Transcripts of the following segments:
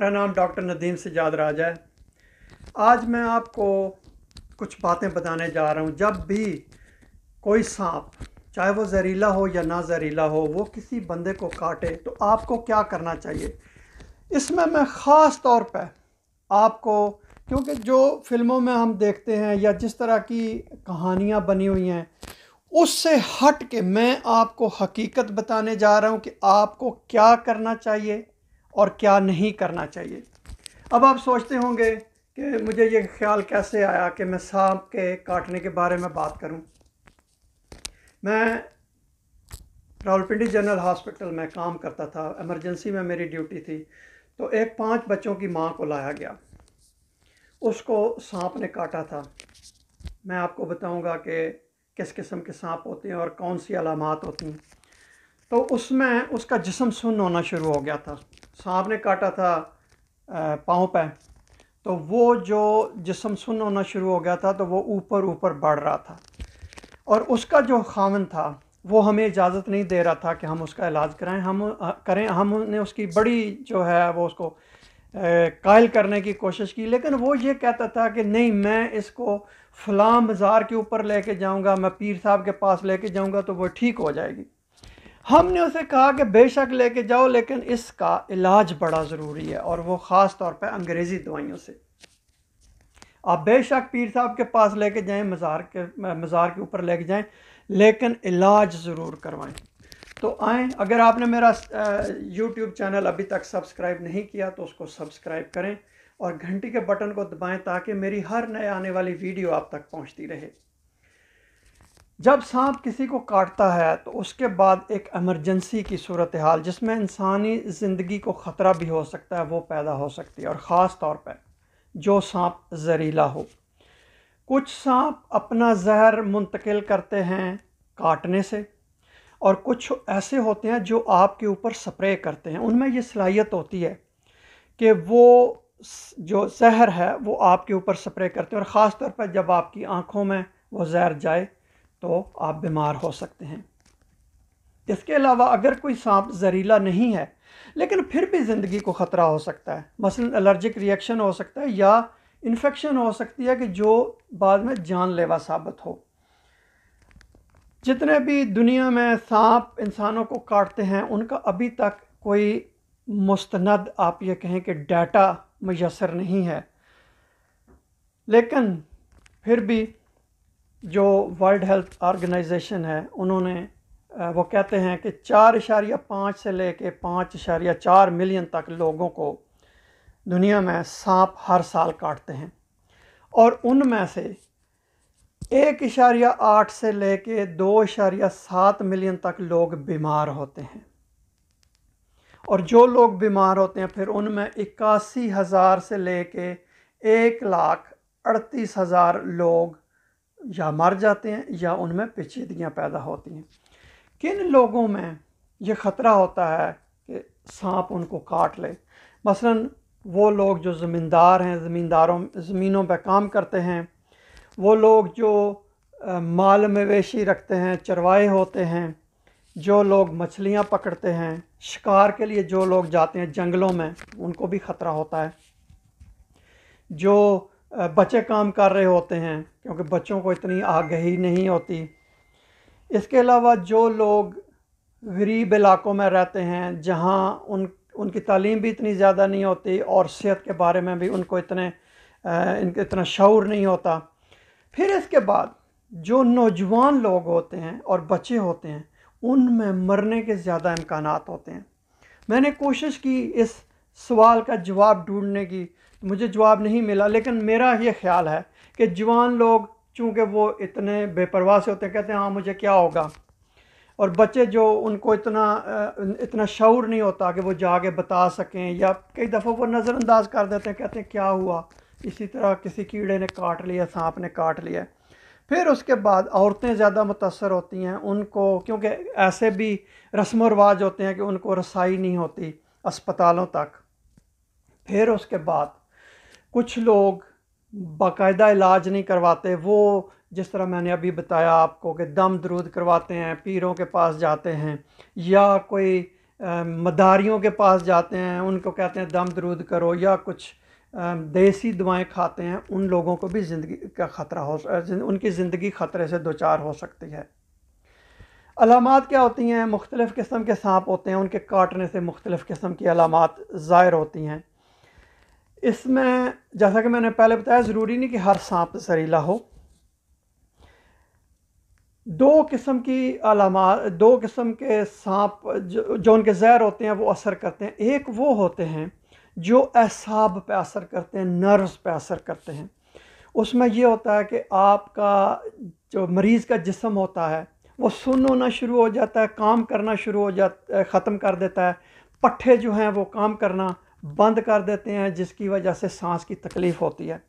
मेरा नाम डॉक्टर नदीम सजाद राजा है। आज मैं आपको कुछ बातें बताने जा रहा हूँ। जब भी कोई सांप, चाहे वो जहरीला हो या ना जहरीला हो, वो किसी बंदे को काटे तो आपको क्या करना चाहिए। इसमें मैं ख़ास तौर पर आपको, क्योंकि जो फिल्मों में हम देखते हैं या जिस तरह की कहानियाँ बनी हुई हैं उससे हट के मैं आपको हकीकत बताने जा रहा हूँ कि आपको क्या करना चाहिए और क्या नहीं करना चाहिए। अब आप सोचते होंगे कि मुझे ये ख्याल कैसे आया कि मैं सांप के काटने के बारे में बात करूं। मैं रावलपिंडी जनरल हॉस्पिटल में काम करता था, इमरजेंसी में मेरी ड्यूटी थी। तो एक 5 बच्चों की मां को लाया गया, उसको सांप ने काटा था। मैं आपको बताऊंगा कि किस किस्म के सांप होते हैं और कौन सी अलामात होती हैं। तो उसमें उसका जिस्म सुन्न होना शुरू हो गया था। सांप ने काटा था पाँव पे, तो वो जो जिस्म सुन्न होना शुरू हो गया था तो वो ऊपर ऊपर बढ़ रहा था। और उसका जो खामन था वो हमें इजाज़त नहीं दे रहा था कि हम उसका इलाज करें। हमने उसकी बड़ी जो है वो उसको कायल करने की कोशिश की, लेकिन वो ये कहता था कि नहीं, मैं इसको फ़लाँ मज़ार के ऊपर लेके जाऊंगा, मैं पीर साहब के पास लेके जाऊंगा तो वो ठीक हो जाएगी। हमने उसे कहा कि बेशक लेके जाओ, लेकिन इसका इलाज बड़ा ज़रूरी है, और वो ख़ास तौर पर अंग्रेज़ी दवाइयों से। आप बेशक पीर साहब के पास लेके जाएं, मज़ार के ऊपर लेके जाएं, लेकिन इलाज ज़रूर करवाएं। तो आएँ, अगर आपने मेरा यूट्यूब चैनल अभी तक सब्सक्राइब नहीं किया तो उसको सब्सक्राइब करें और घंटी के बटन को दबाएं ताकि मेरी हर नए आने वाली वीडियो आप तक पहुंचती रहे। जब सांप किसी को काटता है तो उसके बाद एक इमरजेंसी की सूरत हाल, जिसमें इंसानी ज़िंदगी को ख़तरा भी हो सकता है, वो पैदा हो सकती है। और ख़ास तौर पर जो सांप जहरीला हो। कुछ सांप अपना जहर मुंतकिल करते हैं काटने से, और कुछ ऐसे होते हैं जो आपके ऊपर स्प्रे करते हैं। उनमें ये सलाहियत होती है कि वो जो जहर है वो आपके ऊपर स्प्रे करते हैं, और ख़ास तौर पर जब आपकी आंखों में वो जहर जाए तो आप बीमार हो सकते हैं। इसके अलावा अगर कोई सांप जहरीला नहीं है लेकिन फिर भी ज़िंदगी को ख़तरा हो सकता है, मसलन एलर्जिक रिएक्शन हो सकता है या इन्फेक्शन हो सकती है कि जो बाद में जानलेवा साबित हो। जितने भी दुनिया में सांप इंसानों को काटते हैं उनका अभी तक कोई मुस्तनद, आप ये कहें कि डाटा मुयसर नहीं है, लेकिन फिर भी जो वर्ल्ड हेल्थ ऑर्गेनाइजेशन है उन्होंने वो कहते हैं कि 4.5 से लेके 5.4 मिलियन तक लोगों को दुनिया में सांप हर साल काटते हैं, और उनमें से 1.8 से लेके 2.7 मिलियन तक लोग बीमार होते हैं। और जो लोग बीमार होते हैं फिर उनमें 81,000 से लेके 1,38,000 लोग या मर जाते हैं या उनमें पेचीदगियाँ पैदा होती हैं। किन लोगों में ये ख़तरा होता है कि सांप उनको काट ले? मसलन वो लोग जो ज़मींदार हैं, ज़मीनों पर काम करते हैं, वो लोग जो माल मवेशी रखते हैं, चरवाहे होते हैं, जो लोग मछलियाँ पकड़ते हैं, शिकार के लिए जो लोग जाते हैं जंगलों में, उनको भी ख़तरा होता है। जो बच्चे काम कर रहे होते हैं, क्योंकि बच्चों को इतनी आगाही नहीं होती। इसके अलावा जो लोग गरीब इलाकों में रहते हैं जहाँ उनकी तालीम भी इतनी ज़्यादा नहीं होती और सेहत के बारे में भी उनको इतना शऊर नहीं होता। फिर इसके बाद जो नौजवान लोग होते हैं और बच्चे होते हैं उनमें मरने के ज़्यादा इम्कानात होते हैं। मैंने कोशिश की इस सवाल का जवाब ढूंढने की, मुझे जवाब नहीं मिला, लेकिन मेरा ये ख्याल है कि जवान लोग चूँकि वो इतने बेपरवाह से होते हैं, कहते हैं हाँ मुझे क्या होगा, और बच्चे जो उनको इतना शऊर नहीं होता कि वो जाके बता सकें, या कई दफ़ा वो नज़रअंदाज कर देते हैं, कहते हैं क्या हुआ, इसी तरह किसी कीड़े ने काट लिया, सांप ने काट लिया। फिर उसके बाद औरतें ज़्यादा मुतासर होती हैं उनको, क्योंकि ऐसे भी रस्म व रवाज होते हैं कि उनको रसाई नहीं होती अस्पतालों तक। फिर उसके बाद कुछ लोग बाकायदा इलाज नहीं करवाते, वो जिस तरह मैंने अभी बताया आपको कि दम दरूद करवाते हैं, पीरों के पास जाते हैं, या कोई मदारियों के पास जाते हैं, उनको कहते हैं दम दरूद करो, या कुछ देसी दवाएं खाते हैं, उन लोगों को भी ज़िंदगी का ख़तरा उनकी ज़िंदगी ख़तरे से दो चार हो सकती है। अलामात क्या होती हैं? मुख्तलिफ़ किस्म के सांप होते हैं, उनके काटने से मुख्तलिफ़ किस्म की अलामात ज़ाहिर होती हैं। इसमें जैसा कि मैंने पहले बताया, ज़रूरी नहीं कि हर सांप जहरीला हो। दो किस्म की अलामात, दो किस्म के सांप जो उनके जहर होते हैं वो असर करते हैं। एक वो होते हैं जो एसाब पे असर करते हैं, नर्व्स पे असर करते हैं। उसमें ये होता है कि आपका जो मरीज़ का जिस्म होता है वो सुन्न होना शुरू हो जाता है, काम करना शुरू हो जाता है, ख़त्म कर देता है। पट्ठे जो हैं वो काम करना बंद कर देते हैं, जिसकी वजह से सांस की तकलीफ़ होती है।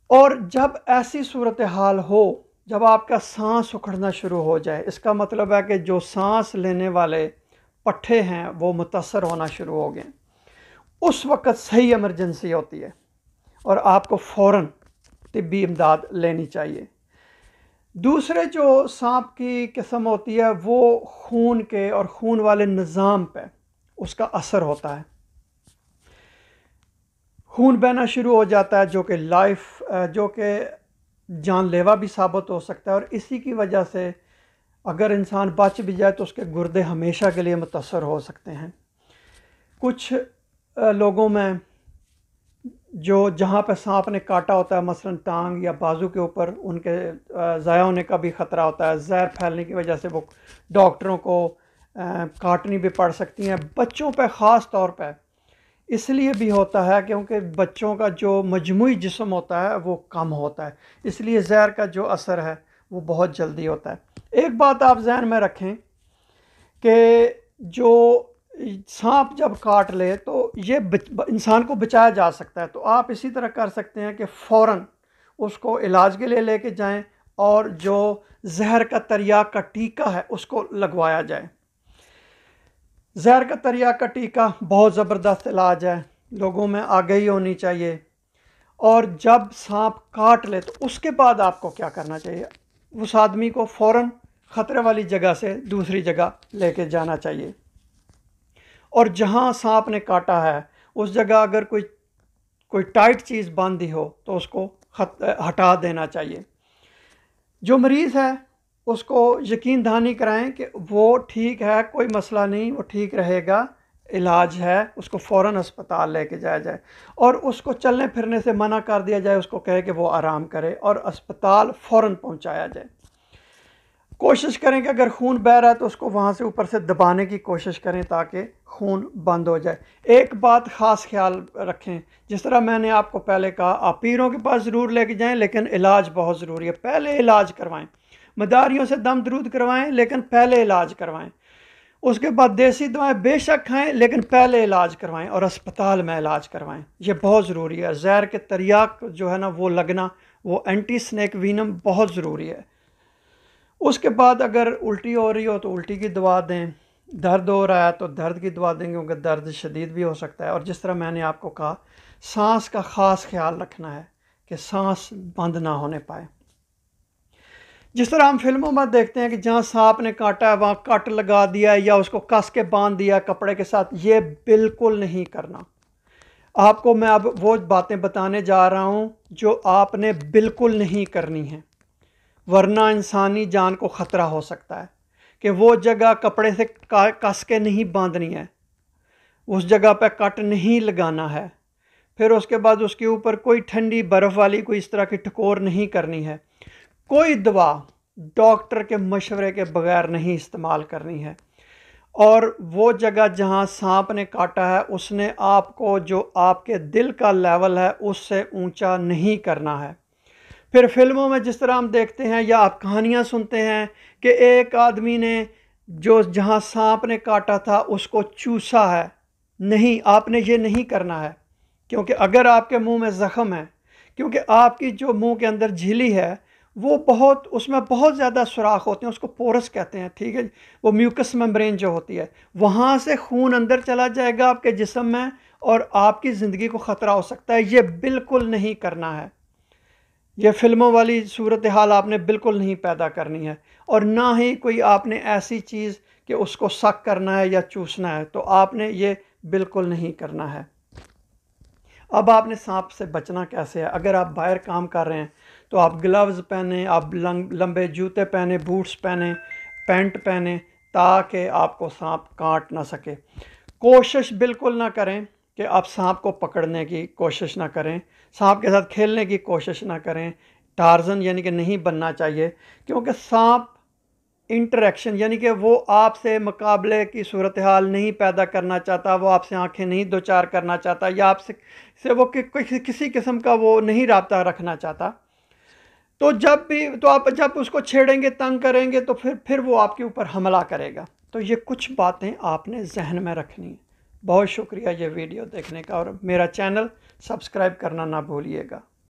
और जब ऐसी सूरत हाल हो, जब आपका सांस उखड़ना शुरू हो जाए, इसका मतलब है कि जो सांस लेने वाले पट्ठे हैं वो मुतासर होना शुरू हो गए, उस वक़्त सही इमरजेंसी होती है और आपको फ़ौरन तिब्बी इमदाद लेनी चाहिए। दूसरे जो सांप की किस्म होती है वो खून के और खून वाले निज़ाम पे उसका असर होता है। खून बहना शुरू हो जाता है जो कि जानलेवा भी साबित हो सकता है, और इसी की वजह से अगर इंसान बच भी जाए तो उसके गुर्दे हमेशा के लिए मुतासर हो सकते हैं। कुछ लोगों में जो जहाँ पर सांप ने काटा होता है, मसलन टांग या बाजू के ऊपर, उनके ज़ाया होने का भी ख़तरा होता है। जहर फैलने की वजह से वो डॉक्टरों को काटनी भी पड़ सकती हैं। बच्चों पर ख़ास तौर पर इसलिए भी होता है क्योंकि बच्चों का जो मजमूई जिस्म होता है वो कम होता है, इसलिए जहर का जो असर है वो बहुत जल्दी होता है। एक बात आप जहन में रखें कि जो सांप जब काट ले तो ये इंसान को बचाया जा सकता है, तो आप इसी तरह कर सकते हैं कि फ़ौरन उसको इलाज के लिए लेके जाएं और जो जहर का तरियाक का टीका है उसको लगवाया जाए। जहर का तरियाक का टीका बहुत ज़बरदस्त इलाज है, लोगों में आगाही होनी चाहिए। और जब सांप काट ले तो उसके बाद आपको क्या करना चाहिए? उस आदमी को फ़ौरन ख़तरे वाली जगह से दूसरी जगह लेके जाना चाहिए, और जहाँ सांप ने काटा है उस जगह अगर कोई टाइट चीज़ बांधी हो तो उसको हटा देना चाहिए। जो मरीज़ है उसको यकीन दहानी कराएं कि वो ठीक है, कोई मसला नहीं, वो ठीक रहेगा, इलाज है, उसको फ़ौरन अस्पताल लेके जाया जाए और उसको चलने फिरने से मना कर दिया जाए, उसको कहे कि वो आराम करे और अस्पताल फ़ौरन पहुंचाया जाए। कोशिश करें कि अगर खून बह रहा है तो उसको वहाँ से ऊपर से दबाने की कोशिश करें ताकि खून बंद हो जाए। एक बात ख़ास ख्याल रखें, जिस तरह मैंने आपको पहले कहा, आप पीरों के पास ज़रूर लेके जाएं, लेकिन इलाज बहुत ज़रूरी है। पहले इलाज करवाएं, मदारियों से दम दरूद करवाएं, लेकिन पहले इलाज करवाएं। उसके बाद देसी दवाएं बेशक खाएं, लेकिन पहले इलाज करवाएं और अस्पताल में इलाज करवाएं। ये बहुत ज़रूरी है। जहर के तरियाक जो है ना वो लगना, वो एंटी स्नेक वीनम बहुत ज़रूरी है। उसके बाद अगर उल्टी हो रही हो तो उल्टी की दवा दें, दर्द हो रहा है तो दर्द की दवा दें क्योंकि दर्द शदीद भी हो सकता है। और जिस तरह मैंने आपको कहा, सांस का ख़ास ख्याल रखना है कि सांस बंद ना होने पाए। जिस तरह हम फिल्मों में देखते हैं कि जहाँ सांप ने काटा है वहाँ कट लगा दिया या उसको कस के बांध दिया कपड़े के साथ, ये बिल्कुल नहीं करना। आपको मैं अब वो बातें बताने जा रहा हूँ जो आपने बिल्कुल नहीं करनी है, वरना इंसानी जान को ख़तरा हो सकता है। कि वो जगह कपड़े से कस के नहीं बांधनी है, उस जगह पर कट नहीं लगाना है, फिर उसके बाद उसके ऊपर कोई ठंडी बर्फ़ वाली कोई इस तरह की ठकोर नहीं करनी है, कोई दवा डॉक्टर के मशवरे के बगैर नहीं इस्तेमाल करनी है। और वो जगह जहाँ सांप ने काटा है उसने आपको जो आपके दिल का लेवल है उससे ऊंचा नहीं करना है। फिर फिल्मों में जिस तरह हम देखते हैं या आप कहानियाँ सुनते हैं कि एक आदमी ने जो जहाँ सांप ने काटा था उसको चूसा है, नहीं, आपने ये नहीं करना है। क्योंकि अगर आपके मुंह में ज़ख़म है, क्योंकि आपकी जो मुंह के अंदर झिल्ली है वो उसमें बहुत ज़्यादा सुराख होते हैं, उसको पोरस कहते हैं, ठीक है। वो म्यूकस मेम्ब्रेन जो होती है, वहाँ से खून अंदर चला जाएगा आपके जिस्म में और आपकी ज़िंदगी को ख़तरा हो सकता है। ये बिल्कुल नहीं करना है। ये फिल्मों वाली सूरत हाल आपने बिल्कुल नहीं पैदा करनी है। और ना ही कोई आपने ऐसी चीज़ कि उसको सक करना है या चूसना है, तो आपने ये बिल्कुल नहीं करना है। अब आपने सांप से बचना कैसे है? अगर आप बाहर काम कर रहे हैं तो आप ग्लव्स पहने, आप लंबे जूते पहने, बूट्स पहने, पैंट पहने, ताकि आपको सांप काट ना सके। कोशिश बिल्कुल ना करें कि आप सांप को पकड़ने की कोशिश ना करें, सांप के साथ खेलने की कोशिश ना करें, टार्जन यानी कि नहीं बनना चाहिए, क्योंकि सांप इंटरेक्शन यानी कि वो आपसे मुकाबले की सूरत हाल नहीं पैदा करना चाहता, वो आपसे आंखें नहीं दो चार करना चाहता, या आपसे वो किसी किस्म का वो नहीं रब्ता रखना चाहता। तो आप जब उसको छेड़ेंगे, तंग करेंगे, तो फिर वो आपके ऊपर हमला करेगा। तो ये कुछ बातें आपने जहन में रखनी है। बहुत शुक्रिया ये वीडियो देखने का, और मेरा चैनल सब्सक्राइब करना ना भूलिएगा।